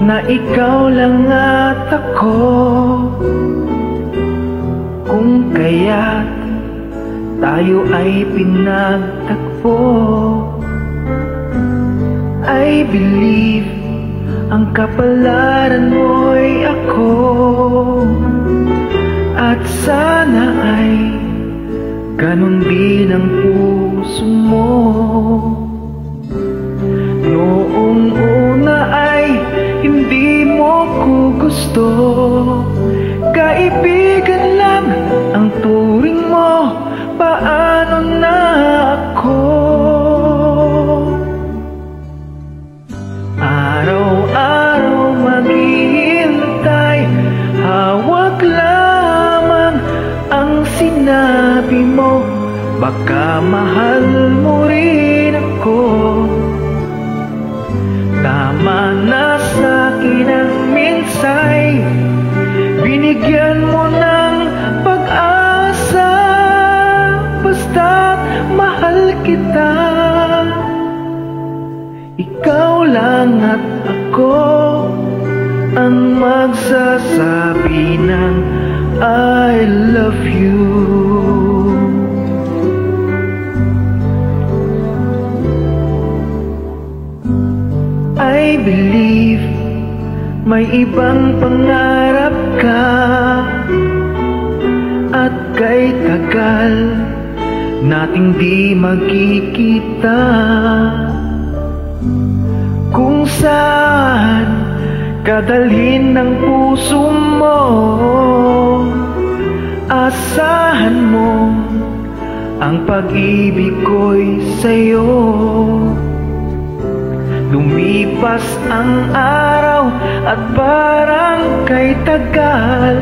na ikaw lang at ako. Kung kaya't tayo ay pinagtagpo, I believe ang kapalaran mo'y ako. At sana ay ganun din ang puso mo. Noong una ay hindi mo ko gusto, kaibigan lang ang turing mo. Paano na ako? Araw-araw maghihintay, hawak lamang ang sinabi mo. Baka mahal mo rin ako. Tama na sa'kin ang minsay, binigyan mo ng pag-asa. Basta't mahal kita, ikaw lang at ako ang magsasabi ng I love you. I believe may ibang pangarap ka, at kay tagal nating di magkikita. Kung saan kadalhin ng puso mo, asahan mo ang pag-ibig ko'y sa'yo. Lumipas ang araw at parang kay tagal,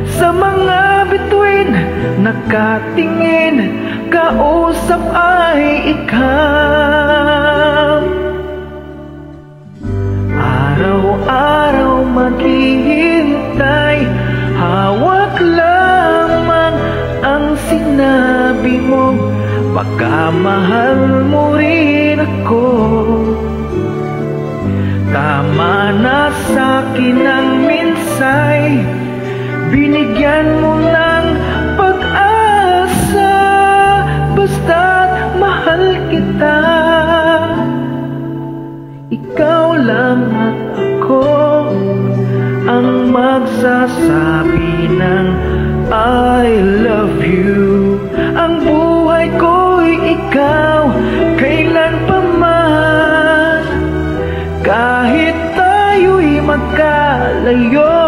sa mga bituin nakatingin, kausap ay ikaw. Araw-araw maghihintay, hawak lamang ang sinabi mo. Baka mahal mo rin ako. Tama na sa'kin ang minsay, binigyan mo ng pag-asa. Basta't mahal kita, ikaw lang at ako ang magsasabi ng I love you. Ang buhay ko'y ikaw, kailan pa man. Kahit tayo'y magkalayo,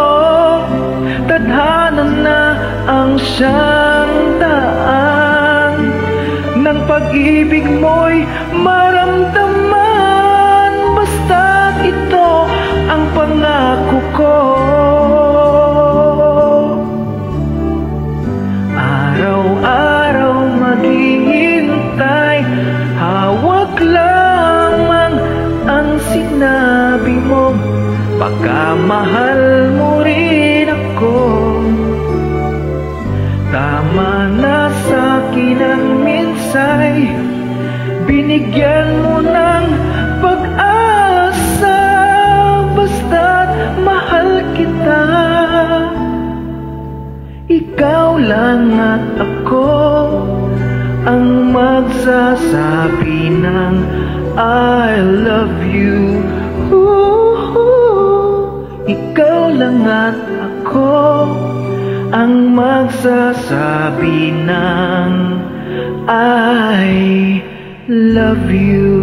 tadhana na ang siyang daan ng pag-ibig mo'y maramdaman. Basta't ito ang pangako ko. Araw-araw maghihintay, hawak lamang ang sinabi mo. Baka mahal mo rin ako. Tama na sa'kin ang minsay, binigyan mo ng pag-asa. Basta't mahal kita, ikaw lang at ako ang magsasabi ng I love you. Ikaw lang at ako ang magsasabi ng I love you.